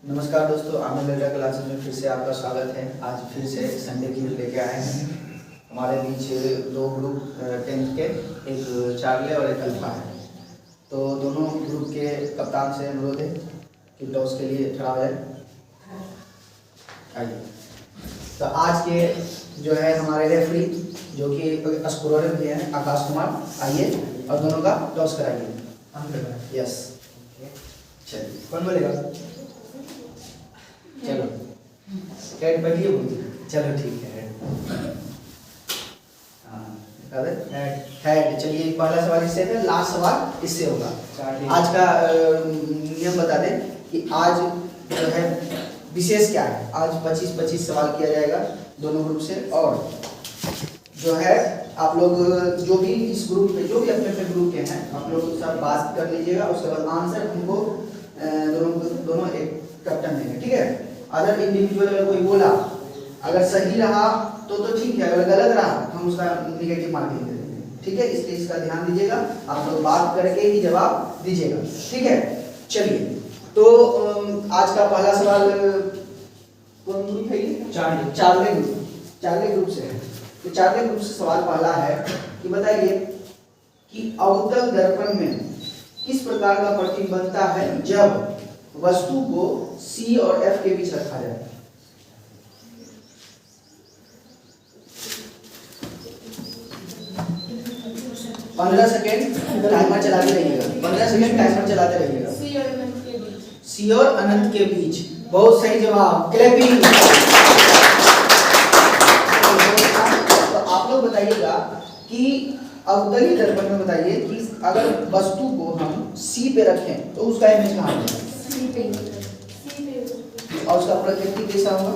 नमस्कार दोस्तों, आमिर लड्डा क्लासेस में फिर से आपका स्वागत है। आज फिर से संडे की लेके आए हैं। हमारे बीच दो ग्रुप 10th के, एक चार्ले और एक अल्फा है। तो दोनों ग्रुप के कप्तान से अनुरोध है कि टॉस के लिए खड़ा हो जाए। आइए। तो आज के जो है हमारे रेफरी जो कि स्कोरर भी हैं, आकाश कुमार, आइए और दोनों का टॉस कराइए। यस, चलिए कौन बोलेगा? चलो हेड बढ़िए बोलिए। चलो ठीक है, हेड। चलिए पहला सवाल इससे है, लास्ट सवाल इससे होगा। आज का नियम बता दें कि आज जो है विशेष क्या है। आज 25-25 सवाल किया जाएगा दोनों ग्रुप से। और जो है आप लोग जो भी इस ग्रुप में जो भी अपने अपने ग्रुप के हैं, आप लोग सब बात कर लीजिएगा। उसके बाद आंसर हमको दोनों एक कैप्टन देंगे, ठीक है। अदर इंडिविजुअल अगर कोई बोला, अगर सही रहा तो ठीक है, अगर गलत रहा हम उसका निगेटिव मार्किंग दे देंगे, ठीक है। इसलिए इसका ध्यान दीजिएगा, आप लोग बात करके ही जवाब दीजिएगा, ठीक है। चलिए, तो आज का पहला सवाल कौन ग्रुप है? ये चार्ले ग्रुप से है। तो चार्ले ग्रुप से सवाल पहला है कि बताइए कि अवतल दर्पण में किस प्रकार का प्रतिबिंब बनता है जब वस्तु को C और F के बीच रखा जाए। पंद्रह सेकेंड टाइमर चलाते रहिएगा। 15 सेकेंड टाइमर चलाते रहिएगा। C और अनंत के बीच। बहुत सही जवाब, क्लैपिंग। तो आप लोग बताइएगा कि अवतली दर्पण में बताइए कि अगर वस्तु को हम C पे रखें तो उसका इमेज कहाँ होगा? और उसका प्रकृति कैसा होगा?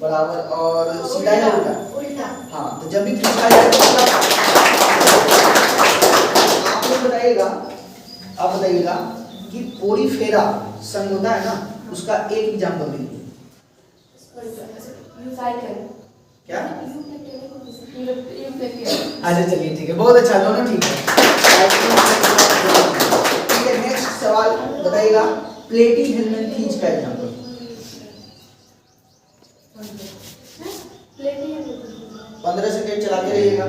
बराबर। और सीधा या उल्टा? हाँ, तो जब भी पूछा जाए तो आप लोग बताइएगा, आप बताइएगा कि पोरीफेरा संघ होता है ना, उसका एक एग्जाम्पल दीजिए। क्या? अच्छा चलिए ठीक है, बहुत अच्छा, दोनों ठीक है। ठीक है, नेक्स्ट सवाल बताइएगा प्लेटी हेलमेनथीज का एग्जाम्पल। पंद्रह सेकेंड चलाते रहिएगा।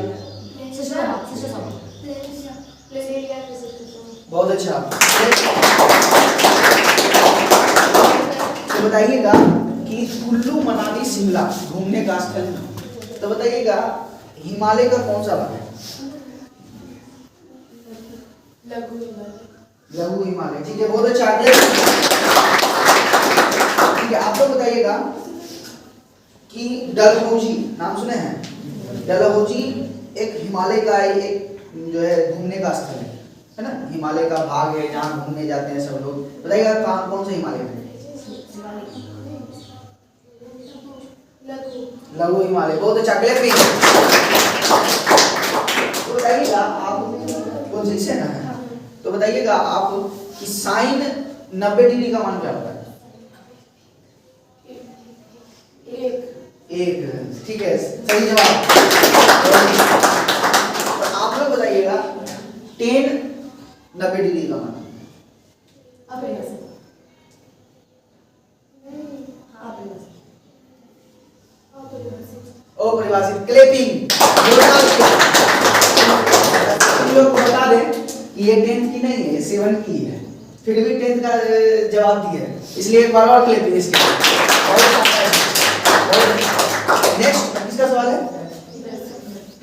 बहुत अच्छा। तो बताइएगा कि कुल्लू मनाली शिमला घूमने का स्थल है। तो बताइएगा हिमालय का कौन सा भाग है? लघु हिमालय, ठीक है, बहुत अच्छा। ठीक है, आप लोग बताइएगा कि डलहौजी नाम सुने हैं? डलहौजी एक हिमालय का एक जो है घूमने का स्थल है ना, हिमालय का भाग है जहाँ घूमने जाते हैं सब लोग। बताइएगा कहाँ कौन सा हिमालय है? लघु हिमालय, बहुत अच्छा, क्लैपिंग। तो बताइएगा आप कौन सी से ना है, तो बताइएगा आप कि साइन 90 डिग्री का मान क्या होता है? एक, ठीक है, सही जवाब। तो आप लोग बताइएगा 10 90 डिग्री का मान। अपरिभाषित, क्लैपिंग। लोग को बता दें कि ये 10th की नहीं है, 7 की है, फिर भी 10th का जवाब दिया है, इसलिए एक बार और क्लैपिंग इसके लिए। नेक्स्ट किसका सवाल है?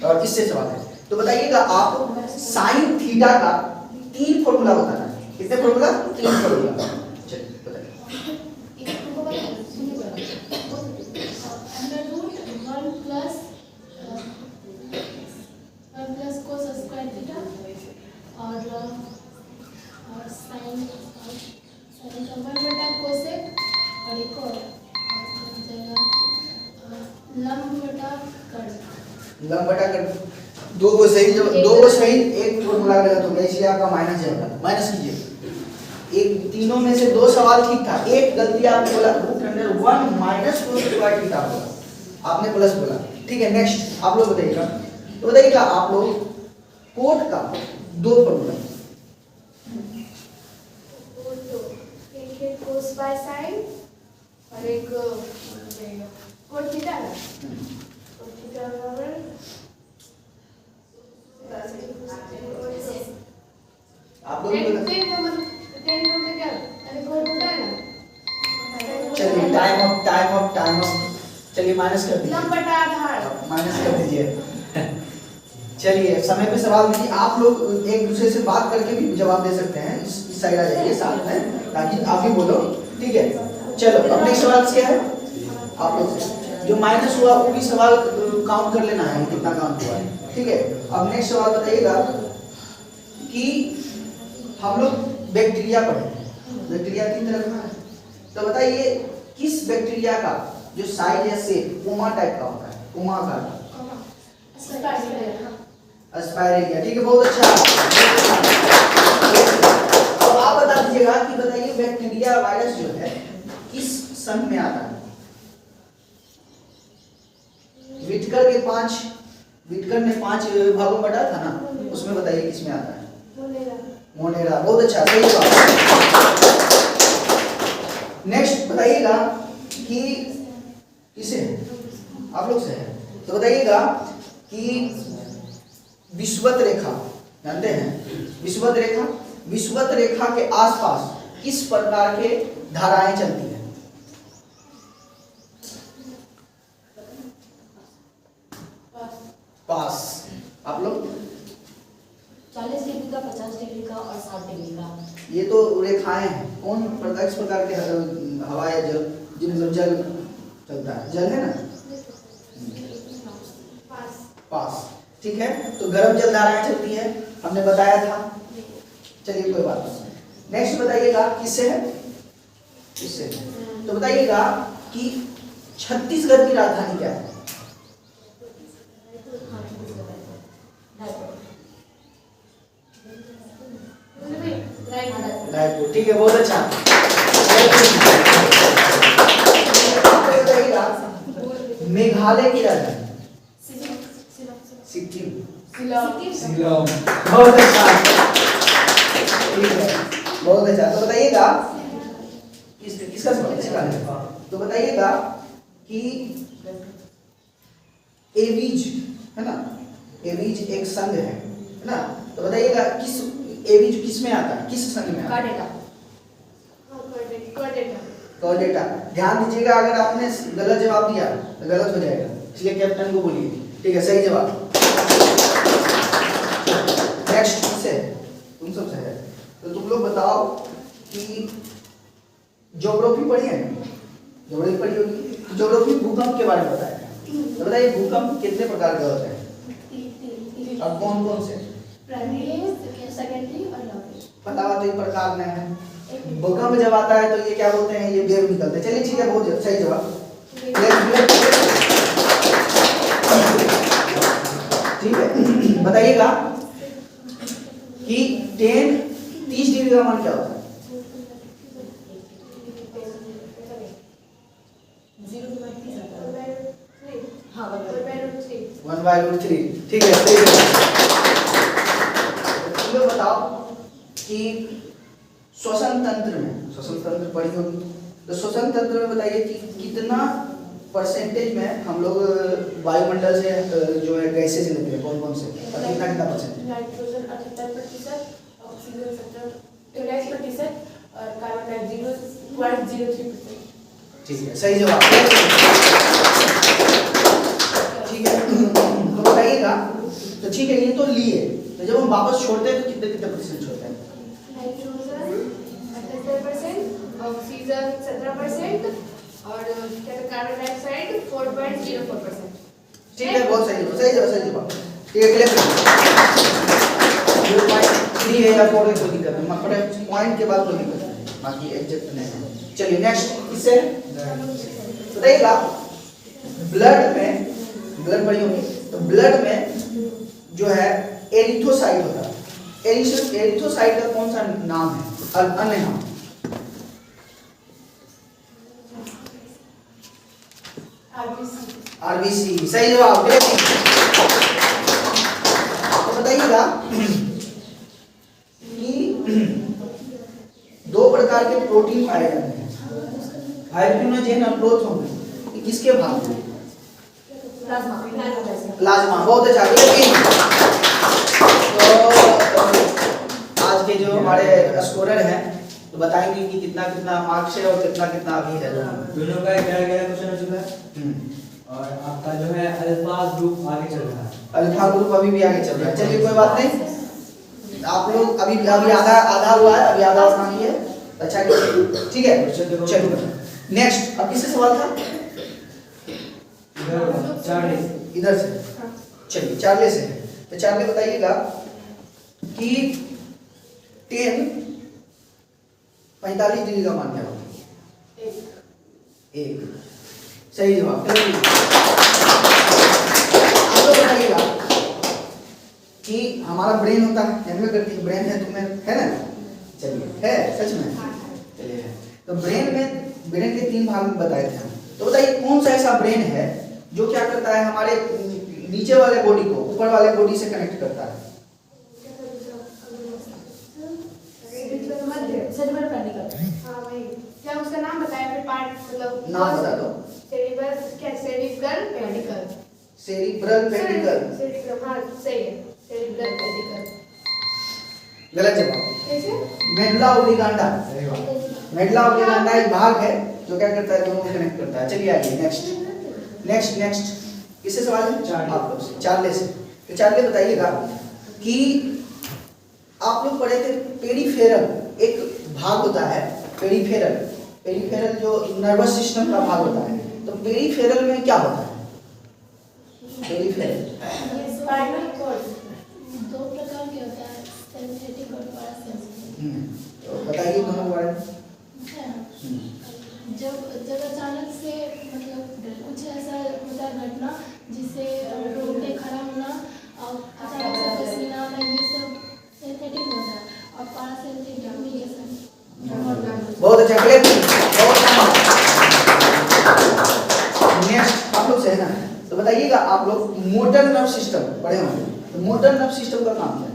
और किससे सवाल है? तो बताइएगा आप साइन थीटा का 3 फॉर्मूला बताना है। कितने फॉर्मूला? 3 फॉर्मूला। चलिए बताइए। लंब बटा कट, दो को सही एक फॉर्मूला गलत हो गया, इसलिए आपका माइनस जाएगा। माइनस कीजिए। एक तीनों में से 2 सवाल ठीक था, एक गलती आपने बोला √1 माइनस cos स्क्वायर थीटा होगा, आपने प्लस बोला, ठीक है। नेक्स्ट आप लोग बताइएगा। तो बताइएगा आप लोग कोट का 2 फॉर्मूला। एक है cos कोस बाय साइन और एक कोट थीटा ना, कोट थीटा बराबर आप लोग को टेन में क्या अरे कोट होता है ना, चलिए टाइम अप चलिए माइनस कर दीजिए, लंब बटा आधार माइनस कर दीजिए। चलिए समय पे सवाल दीजिए। आप लोग एक दूसरे से बात करके भी जवाब दे सकते हैं, इस साइड आ जाइए साथ में ताकि आप ही बोलो, ठीक है। चलो अब नेक्स्ट सवाल क्या है, आप लोग से जो माइनस हुआ वो भी सवाल काउंट कर लेना है कितना काउंट हुआ है, ठीक है। अब नेक्स्ट सवाल बताइएगा कि हम लोग बैक्टीरिया पढ़े, बैक्टीरिया 3 तरह का है, तो बताइए किस बैक्टीरिया का जो साइज या शेप कोमा टाइप का होता है, कोमा आकार का, एस्पायरेलिया, ठीक है, बहुत अच्छा। अब आप बता दीजिएगा कि बताइए बैक्टीरिया वायरस जो है किस संघ में आता है। विटकर ने 5 भागों में बांटा था ना, उसमें बताइए किस में आता है, मोनेरा, बहुत अच्छा, सही जवाब। नेक्स्ट बताइएगा कि किसे आप लोग से है, तो बताइएगा कि विषुवत रेखा जानते हैं, विषुवत रेखा के आसपास किस प्रकार के धाराएं चलती हैं। पास आप लोग 40 डिग्री का, 50 डिग्री का और 60 डिग्री का, ये तो रेखाएं हैं। कौन किस प्रकार के हवा या जल, जिनमें जल चलता है, जल है ना, पास, ठीक है। तो गर्म जल धाराएं चलती है, हमने बताया था। चलिए कोई बात नहीं। नेक्स्ट बताइएगा किससे है, किससे, तो बताइएगा कि छत्तीसगढ़ की राजधानी क्या है। रायपुर, ठीक है, बहुत अच्छा। बताइएगा मेघालय की राजधानी, सिक्किम, बहुत अच्छा, ठीक है, बहुत अच्छा। तो बताइएगा किसका सवाल है, तो बताइएगा कि एवीज है ना, एवीज एक संघ है ना, तो बताइएगा किस एवीज किस में आता है, किस संघ में आता है। कॉर्डेटा, ध्यान दीजिएगा, अगर आपने गलत जवाब दिया तो गलत हो जाएगा, इसलिए कैप्टन को बोलिए, ठीक है, सही जवाब। नेक्स्ट किससे, तुम सबसे है, तो तुम लोग बताओ कि ज्योग्राफी पढ़ी है, ज्योग्राफी पढ़ी होगी, ज्योग्राफी भूकंप के बारे में बताया है, तो बताइए भूकंप कितने प्रकार के होते हैं और कौन कौन से, सेकेंडरी और लॉकरी, पता हुआ तो एक प्रकार में है। भूकंप जब आता है तो ये क्या बोलते हैं, ये वेव निकलते हैं। चलिए ठीक है, बहुत सही जवाब, ठीक है। बताइएगा कि 30 डिग्री का मान क्या होता है, 1/√3, ठीक है, सही जवाब। तुम लोग बताओ कि श्वसन तंत्र पढ़ी होगी, तो श्वसन तंत्र में बताइए कि कितना परसेंटेज में हम लोग वायुमंडल से जो है गैसेज लेते हैं, कौन कौन से, और कितना परसेंट, नाइट्रोजन 78%, ऑक्सीजन 19% और कार्बन डाइऑक्साइड 0.03%, ठीक है, सही जवाब, ठीक है। तो बताइएगा, तो ठीक है, ये तो लिए, तो जब हम वापस छोड़ते हैं तो कितने परसेंट छोड़ते हैं, नाइट्रोजन 78%, ऑक्सीजन 17% और कार्बन डाइऑक्साइड 4.04%, ठीक है, बहुत सही जवाब, ठीक है, क्लियर। 0.3 है या 4 है कोई दिक्कत नहीं, मतलब पॉइंट के बाद कोई दिक्कत नहीं, बाकी एग्जैक्ट नहीं है। चलिए नेक्स्ट किससे बताइएगा, ब्लड पढ़ी होगी, तो ब्लड में जो है एरिथ्रोसाइट होता है, एरिथ्रोसाइट का कौन सा नाम है, और अन्य नाम, आरबीसी, सही जवाब। तो बताइएगा कि 2 प्रकार के प्रोटीन पाए जाते हैं, हाइड्रोजन और प्रोटॉन ये किसके भाग हैं? Plasma plasma. बहुत अच्छा। तो आज के जो हमारे स्कोरर हैं तो बताएंगे कि कितना कितना मार्क्स है और कितना कितना अभी है दोनों का 11 क्वेश्चन हो चुका है और आपका जो है अल्फा ग्रुप आगे चल रहा है। अल्फा ग्रुप अभी भी आगे चल रहा है। चलिए कोई बात नहीं, आप लोग अभी अभी आधा हुआ है, अभी आधा बाकी है। अच्छा ठीक है, चलिए नेक्स्ट। अब किससे सवाल था? इधर से। चलिए चार्ले से। तो चार्ले बताइएगा कि 10 45 डिग्री का मान क्या होगा? एक। सही जवाब। आप लोग बताइएगा कि हमारा ब्रेन होता है, जन्म करती है ब्रेन है, तुम्हें है ना? चलिए है सच में? चलिए है। तो ब्रेन के 3 भाग में बताए थे हम। तो बताइए कौन सा ऐसा ब्रेन है जो क्या करता है, हमारे नीचे वाले बॉडी को ऊपर वाले बॉडी से कनेक्ट करता है? Cerebral pedicle. हाँ वही। क्या उसका नाम बताया फिर पार्ट मतलब नाम बता दो। सेरिब्रल क्या? Cerebral pedicle. Cerebral pedicle. Cerebral हाँ सही है, सेरिब्रल पेडिकल। गलत जवाब। कैसे? मेडुला ऑब्लिंगाटा। सही बात। मेडुला ऑब्लिंगाटा एक भाग है जो क्या करता है, दोनों को कनेक्ट करता है। चलिए आइए नेक्स्ट किससे सवाल है? आप लोग से, चार्ले से। तो चार्ले बताइएगा कि आप लोग पढ़े थे पेरिफेरल एक भाग होता है, पेरिफेरल जो नर्वस सिस्टम का भाग होता है। तो पेरिफेरल में क्या होता है? पेरिफेरल स्पाइनल कॉर्ड 2 प्रकार के होता है, सिंथेटिक और पैरासिम्पैथेटिक। तो बताइए दोनों के बारे में। जब अचानक से मतलब कुछ ऐसा होता है घटना जिससे रोकने खड़ा होना और अचानक से पसीना आना, ये सब सिंथेटिक होता है और पैरासिम्पैथेटिक में ये सब। बहुत अच्छा क्लियर, बहुत नेक्स्ट आप लोग से है ना? तो बताइएगा आप लोग मोटर नर्व सिस्टम पढ़े होंगे, तो मोटर नर्व सिस्टम का काम क्या है?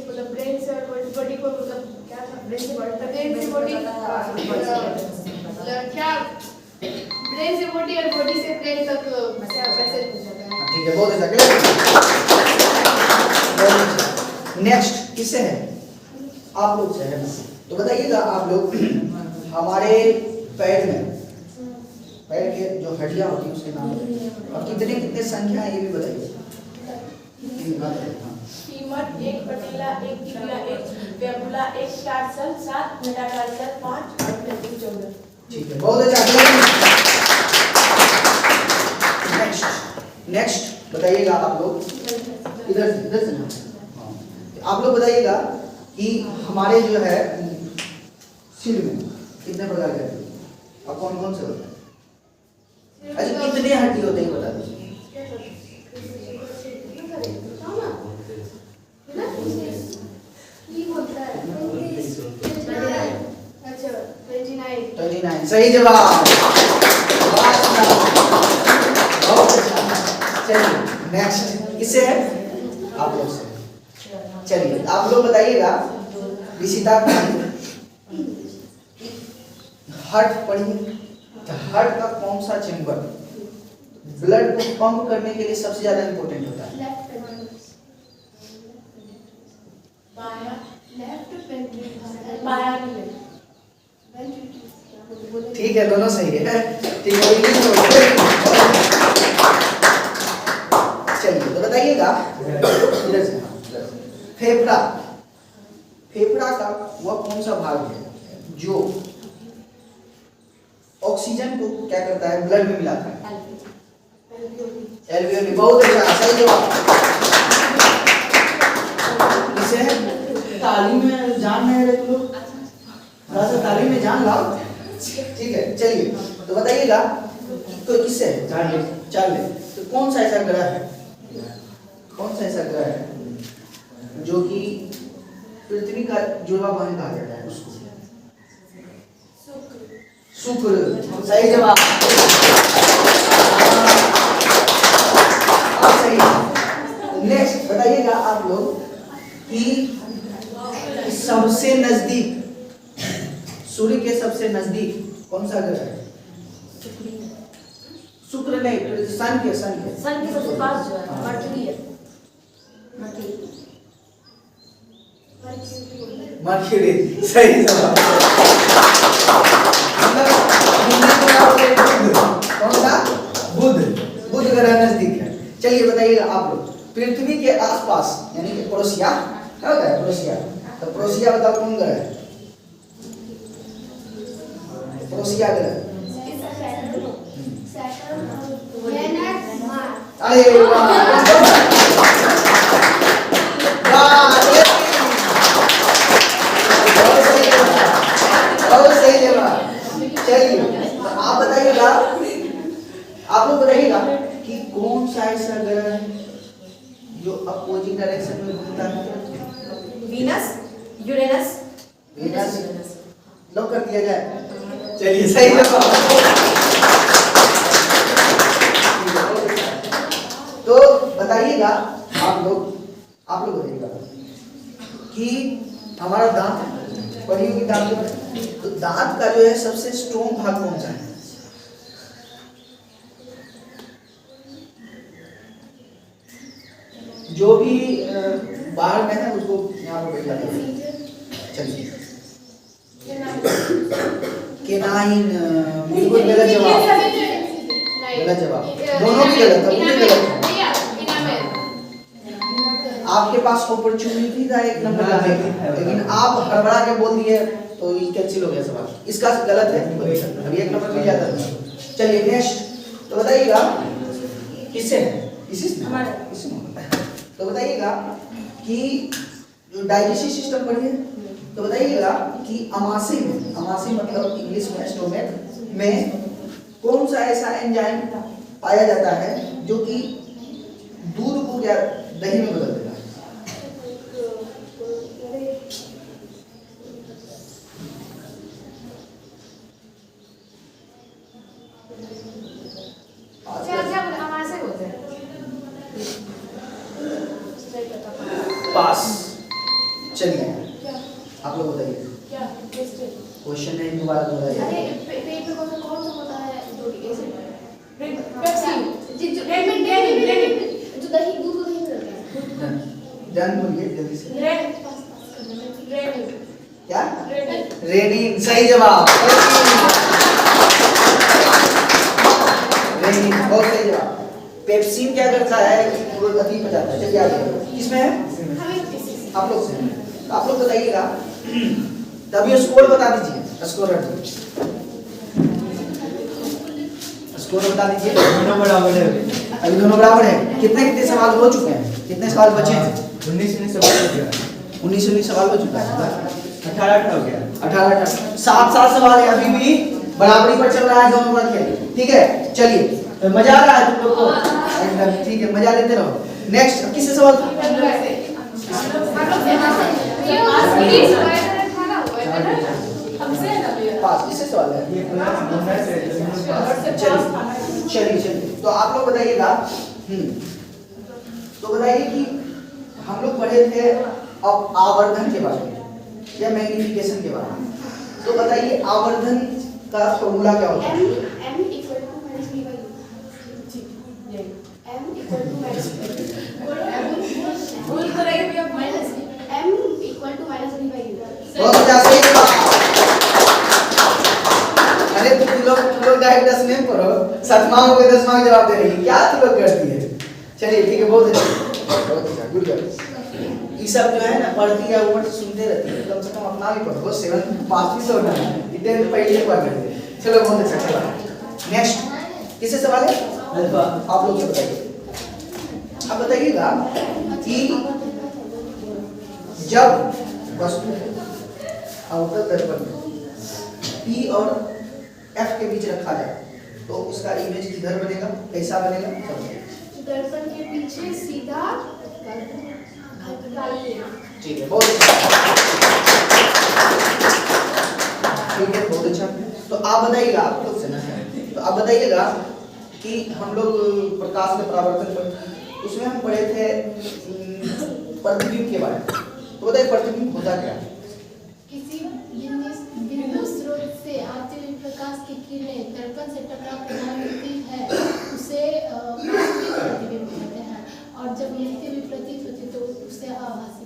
मतलब ब्रेन से बॉडी को मतलब क्या था? ब्रेन से बॉडी क्या? ब्रेन से बॉडी और बॉडी से ब्रेन तक मैसेज पहुंचाता है। ठीक है, बहुत अच्छा क्लियर। नेक्स्ट किससे है? आप लोग से है ना? तो बताइएगा आप लोग हमारे पैर के जो हड्डियां होती है उसके नाम और कितने संख्या है ये भी बताइए। फीमर 1 पटेला 1 टिबिया 1 फिबुला 1 टार्सल 7 मेटाटार्सल 5 और 14। ठीक है, बहुत अच्छा। नेक्स्ट बताइएगा आप लोग इधर से ना। आप लोग बताइएगा कि हमारे जो है सिर में कितने प्रकार के हड्डी और कौन कौन से होते हैं? अच्छा कितने हड्डी होते हैं बता दीजिए। अच्छा 29। सही जवाब। चलिए नेक्स्ट किससे है? आप लोग से। चलिए आप लोग बताइएगा विशिता हार्ट पढ़िए। हार्ट का कौन सा चेंबर ब्लड को पंप करने के लिए सबसे ज्यादा इंपॉर्टेंट होता है? ठीक है, दोनों सही है। ठीक है, चलिए तो बताइएगा इधर से। फेफड़ा का वह कौन सा भाग है जो ऑक्सीजन को क्या करता है, ब्लड में मिलाता है? एल्वियोली। बहुत अच्छा, सही जवाब। इसे तालीम में जान नहीं रहे तुम लोग, थोड़ा सा तालीम में जान लाओ। ठीक है, चलिए तो बताइएगा तो किससे है? चार्ले। तो कौन सा ऐसा ग्रह है जो कि पृथ्वी का जुड़वा बहन कहा जाता है उसको? शुक्र। सही जवाब। सही। नेक्स्ट बताइएगा आप लोग कि सबसे नजदीक सूर्य के सबसे नजदीक कौन सा ग्रह है? शुक्र नहीं, सन के सन के सबसे पास जो है मर्क्यूरी है। मर्क्यूरी सही जवाब। कौन सा? बुध ग्रह नजदीक है। चलिए बताइएगा आप लोग पृथ्वी के आसपास यानी कि पड़ोसिया क्या होता है? पड़ोसिया। तो पड़ोसिया बताओ कौन ग्रह है? पड़ोसिया ग्रह। अरे वाह बहुत सही जवाब। चलिए आप बताइएगा, आप लोग बताइएगा कि कौन सा ऐसा ग्रह है जो अपोजिट डायरेक्शन में घूमता है? Venus, Uranus. वीनस लॉक कर दिया जाए। चलिए सही जवाब। तो बताइएगा आप लोग बताइएगा कि हमारा दांत पढ़ी होगी दांत के बारे में। तो दांत का जो है सबसे स्ट्रॉन्ग भाग कौन सा है? जो भी बाहर में है उसको यहाँ पर बैठा देंगे। चलिए केनाइन बिल्कुल गलत जवाब। गलत जवाब, दोनों भी गलत है। आपके पास अपॉर्चुनिटी था एक नंबर लाने की, लेकिन आप हड़बड़ा के बोल दिए तो ये कैंसिल हो गया सवाल। इसका गलत है, अभी एक नंबर मिल जाता है। चलिए नेक्स्ट। तो बताइएगा किससे है? इसी से तो बताइएगा कि डाइजेस्टिव सिस्टम पढ़िए। तो बताइएगा कि अमाशय में, अमाशय मतलब इंग्लिश में स्टोमक में कौन सा ऐसा एंजाइम पाया जाता है जो कि दूध को या दही में बदल देता है? पास। चलिए आप लोग बताइए। क्या क्वेश्चन नहीं दोबारा दोहराइए। पेट में कौन सा होता है जो एसिड? जो दही दूध को दही में रहता है। डन बोलिए जल्दी से। रेनिन। क्या? रेनिन सही जवाब। रेनिन बहुत सही जवाब। पेप्सिन क्या करता है? अति पचाता है। चलिए आगे किसमें है? आप लोग से। तो आप लोग बताइएगा, तभी स्कोर बता दीजिए। स्कोर स्कोर बता दीजिए। दोनों बराबर है। अभी दोनों बराबर है। कितने कितने सवाल हो चुके हैं? कितने सवाल बचे हैं? 19 सवाल हो गया। 19 सवाल हो चुका है। 18 हो गया। 18 7 सवाल है। अभी भी बराबरी पर चल रहा है दोनों का खेल। ठीक है चलिए, तो मजा आ रहा है तुम लोग को? एकदम ठीक है, मजा लेते रहो। नेक्स्ट किससे सवाल? पास किससे सवाल है? चलिए तो आप लोग बताइएगा। तो बताइए कि हम लोग पढ़े थे अब आवर्धन के बारे में या मैग्निफिकेशन के बारे में। तो बताइए आवर्धन का फॉर्मूला क्या होता है? m equal to minus v by u। m equal to minus बोल तो रही भैया minus m equal to minus v by u। बहुत अच्छा सही जवाब। अरे तुम लोग डायरेक्ट 10 नहीं पढ़ो, 7वां हो गया 10वां का जवाब दे रही है। क्या तुम लोग करती है? चलिए ठीक है, बहुत अच्छा गुड गर्ल। ये सब जो है ना पढ़ती है ऊपर से सुनते रहती है। कम से कम अपना भी पढ़ो। 7 पास भी तो होना है, इतने में पहले पढ़ लेते। चलो बहुत अच्छा चला। नेक्स्ट किससे सवाल है? आप लोग से बताइए। अब बताइएगा कि जब वस्तु अवतल दर्पण में P और F के बीच रखा जाए तो उसका इमेज किधर बनेगा? कैसा बनेगा? दर्पण के पीछे सीधा ठीक है, बहुत अच्छा। ठीक है, बहुत अच्छा। तो आप बताइएगा, आप लोग से ना, तो आप बताइएगा कि हम लोग प्रकाश के परावर्तन पर उसमें हम पढ़े थे प्रतिबिंब के बारे में। तो बताइए प्रतिबिंब होता क्या है? किसी बिंदु स्रोत से आते हुए प्रकाश की किरणें दर्पण से टकरा प्रदान होती है, उसे वास्तविक प्रतिबिंब कहते हैं, और जब मिलती हुई प्रतीत होती तो उसे आभासी।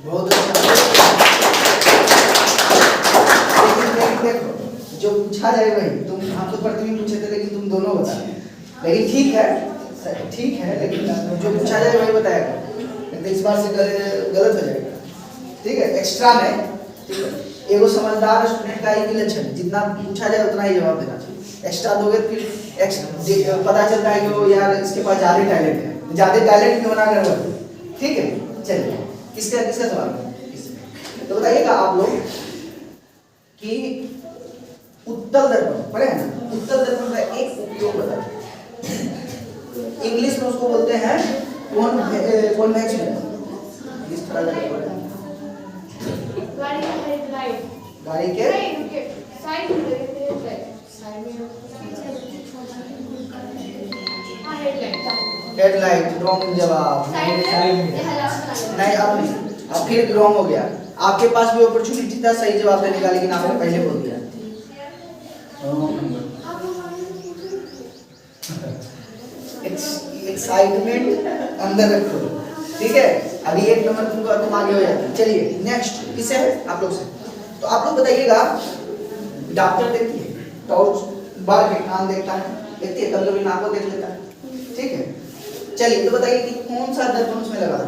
बहुत अच्छा। लेकिन देखो, जो पूछा जाए वही, तुम हम तो प्रतिबिंब पूछे थे लेकिन तुम दोनों बता रहे हैं। लेकिन ठीक है, लेकिन जो पूछा जाए वही बताएगा, नहीं तो इस बार से गलत हो जाएगा। ठीक है, एक्स्ट्रा में, ठीक है, एगो समझदार स्टूडेंट का एक लक्षण, जितना पूछा जाए उतना ही जवाब देना चाहिए। एक्स्ट्रा दोगे फिर पता चलता है कि वो यार इसके पास ज़्यादा टैलेंट है, ज़्यादा टैलेंट क्यों ना कर। ठीक है, चलिए किसका सवाल है? तो बताइएगा आप लोग कि उत्तल दर्पण पढ़े हैं ना? उत्तल दर्पण का एक उपयोग बताइए। इंग्लिश में उसको बोलते हैं कॉन्वेक्स लेंस। इस तरह का गाड़ी का हेडलाइट, गाड़ी के नहीं रुके, साइड में हेडलाइट, साइड में हाँ हेडलाइट। रॉन्ग जवाब। साइड में ये हला नहीं, अब नहीं, अब फिर रॉन्ग हो गया। आपके पास भी अपॉर्चुनिटी था सही जवाब देने का, लेकिन आपने पहले बोल दिया। एक्साइटमेंट अंदर रखो, ठीक है। अभी एक नंबर तुम आगे हो जाते हैं। चलिए नेक्स्ट किसे है? आप लोग से। तो आप लोग बताइएगा, डॉक्टर देखती है टॉर्च बार के कान देखता है, देखती है, कभी कभी नाक को देख लेता है, ठीक है। चलिए तो बताइए कि कौन सा दर्पण उसमें लगा है?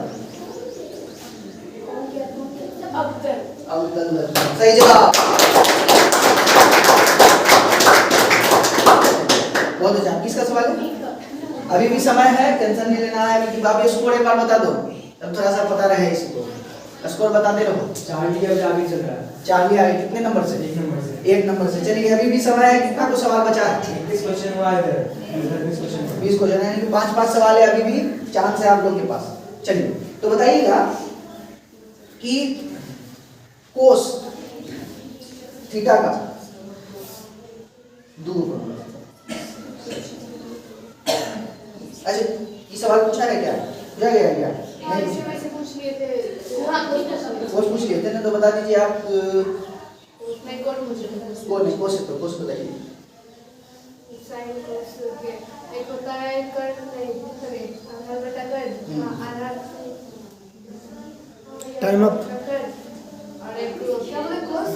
अवतल दर्पण, सही जवाब। बहुत अच्छा। किसका सवाल है? अभी भी समय है, टेंशन नहीं लेना है। अभी आप स्कोर एक बार बता दो, तब थोड़ा सा पता रहे इसको। स्कोर बताते रहो। चार्ली अब आगे चल रहा है। चार्ली आगे कितने नंबर से? 1 नंबर से। 1 नंबर से। चलिए अभी भी समय है, कितना को सवाल बचा है? 21 क्वेश्चन हुआ है इधर 20 क्वेश्चन 20 क्वेश्चन है, यानी कि 5 सवाल है, अभी भी चांस है आप लोग के पास। चलिए तो बताइएगा कि कोस थीटा का दूर। अच्छा, ये सवाल पूछा है क्या? पूछा गया है क्या? नहीं पूछा। वैसे पूछ लिए थे, कोस पूछ लिए थे ना, तो बता दीजिए आप। नहीं कौन मुझे कोस बताइए। साइन कोस के एक होता है कर्ण, नहीं सॉरी आधार बटा कर्ण, हाँ आधार टाइम अप। और एक क्या बोले कोस,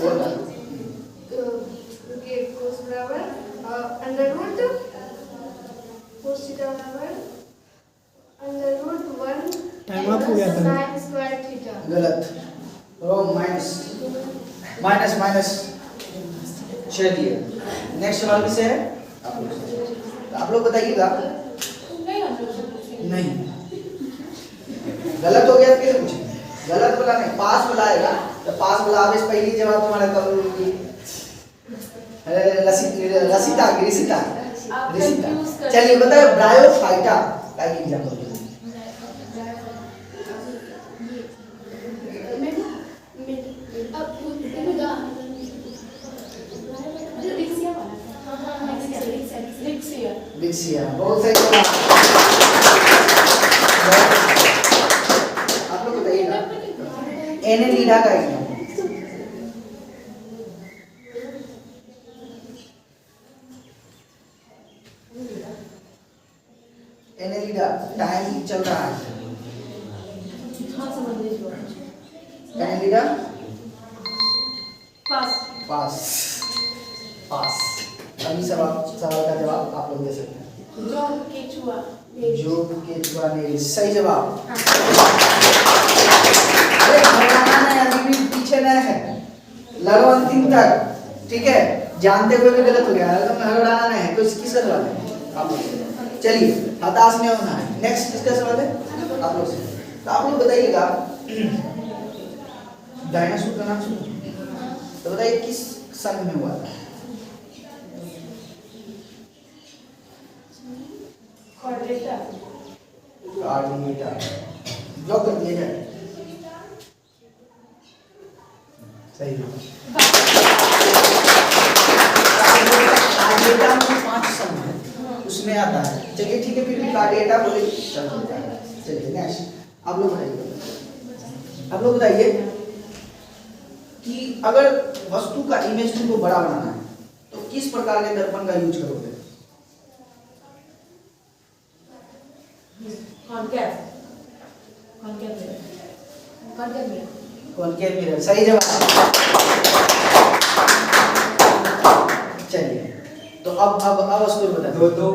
कोस बराबर अंडर रूट कोस थीटा बराबर अंडर रूट 1 टाइम अप हो गया था। Sine square theta. गलत, रोंग, माइनस। चलिए नेक्स्ट सवाल किसे है? आप लोग बताइएगा। नहीं, गलत हो गया तो कैसे पूछे? गलत बोला नहीं, पास बुलाएगा तो पास बुला। अब इस पहली जवाब तुम्हारा कब होगी? रिसिता। चलिए बताओ, ब्रायोफाइटा का एग्जांपल दो। विक्सिया, बहुत सही जवाब। आप लोग बताइएगा, एनेलिडा का एग्जांपल। एनेलिडा, टाइम चल रहा है। एनेलिडा पास। अभी सवाल का जवाब आप लोग दे सकते हैं। जोग केचुआ ने सही जवाब। अरे घबराना नहीं, अभी भी पीछे नहीं है, लगो अंतिम तक, ठीक है। जानते हुए भी गलत हो गया, एकदम घबराना नहीं है। कुछ किसका सवाल है? आप लोग। चलिए हताश नहीं होना है। नेक्स्ट किसका सवाल है? आप लोग से। तो आप लोग बताइएगा, डायनासोर का नाम सुना? तो बताइए किस सन में हुआ था? कार्डेटा। ब्लॉक कर दिया जाए। सही है। कार्डेटा में 5 सन है, उसमें आता है। चलिए ठीक है, फिर भी कार्डेटा बोले चल जाता है। चलिए नेक्स्ट आप लोग बताइए, आप लोग बताइए कि अगर वस्तु का इमेज तुमको बड़ा बनाना है तो किस प्रकार के दर्पण का यूज करोगे? कॉनकेव मिरर, सही जवाब। चलिए, तो अब स्कोर बता दो। दो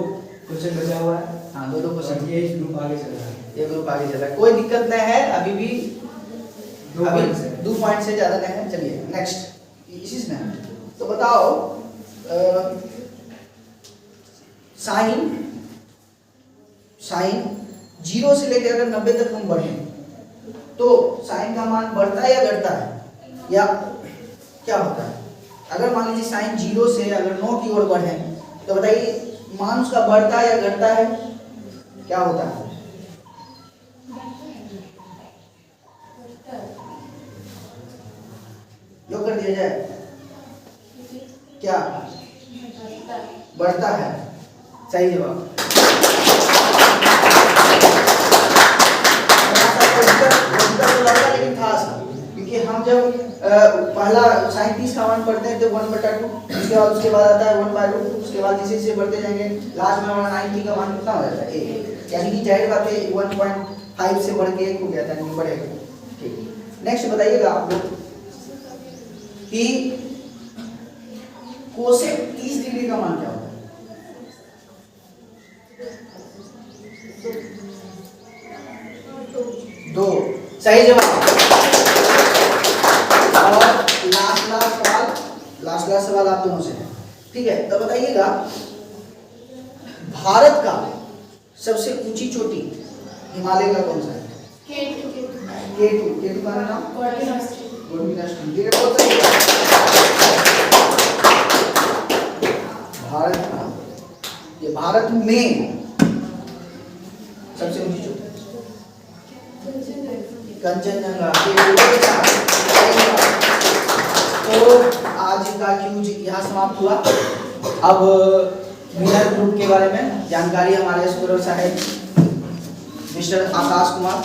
क्वेश्चन बचा हुआ है। हाँ, दो क्वेश्चन। ये ग्रुप आगे चल रहा है। ये ग्रुप आगे चल रहा है, कोई दिक्कत नहीं है, अभी भी 2 पॉइंट से 2 पॉइंट से ज्यादा नहीं है। चलिए नेक्स्ट, इसी से ना, तो बताओ साइन 0 से लेकर अगर 90 तक हम बढ़े तो साइन का मान बढ़ता है या घटता है, या क्या होता है? अगर मान लीजिए साइन 0 से अगर 9 की ओर बढ़े तो बताइए मान उसका बढ़ता है या घटता है, क्या होता है? योग कर दिया जाए, क्या बढ़ता है? सही जवाब। लेकिन था क्योंकि हम जब पहला साइन 30 का मान पढ़ते हैं तो 1/2, उसके बाद आता है 1/2, उसके बाद जैसे जैसे बढ़ते जाएंगे लास्ट में 90 का मान कितना हो जाता है 1, यानी कि जाहिर बात है 1.5 से बढ़ के 1 हो गया था, नहीं बढ़ेगा। ठीक, नेक्स्ट बताइएगा आप लोग कि कोसेक 30 डिग्री का मान क्या होता है? दो, सही जवाब। और लास्ट सवाल आप दोनों से है, ठीक है? तो बताइएगा भारत का सबसे ऊंची चोटी हिमालय का कौन सा है? केटू का नाम भारत का, ये भारत में सबसे ऊंची चोटी कंचनजंगा। तो आज का क्यूज यहाँ समाप्त हुआ। अब विनर ग्रुप के बारे में जानकारी हमारे स्कोरर साहब मिस्टर आकाश कुमार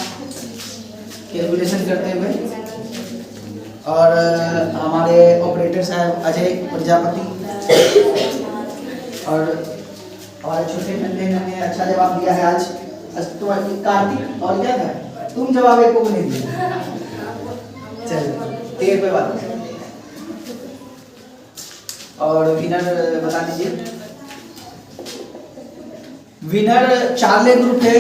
कैलकुलेशन करते हुए, और हमारे ऑपरेटर साहब अजय प्रजापति, और हमारे छोटे नन्हे ने अच्छा जवाब दिया है आज। तो कार्तिक और क्या था, तुम जवाब एक को नहीं दिया। चलो 13 पे बात। और विनर बता दीजिए। विनर चार्ले ग्रुप है।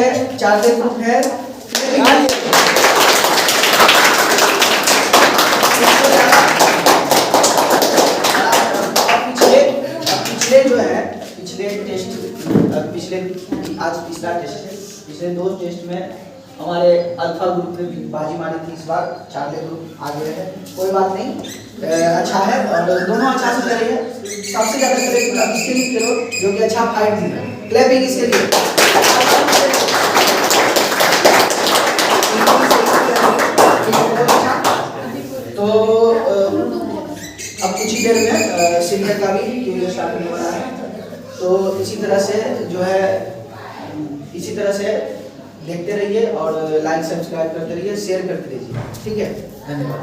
पिछले जो है पिछले आज तीसरा टेस्ट है, पिछले 2 टेस्ट में हमारे अल्फा ग्रुप ने बाजी मारी थी, इस बार चार्ले ग्रुप आगे है, कोई बात नहीं, अच्छा है और दोनों अच्छा से कर रही है। सबसे ज्यादा क्लैपिंग इसके लिए करो जो कि अच्छा फाइट दी है, क्लैपिंग इसके लिए। तो अब कुछ ही देर में सीनियर का भी क्यूज स्टार्ट होने वाला है, तो इसी तरह से देखते रहिए और लाइक सब्सक्राइब करते रहिए, शेयर करते रहिए, ठीक है? धन्यवाद।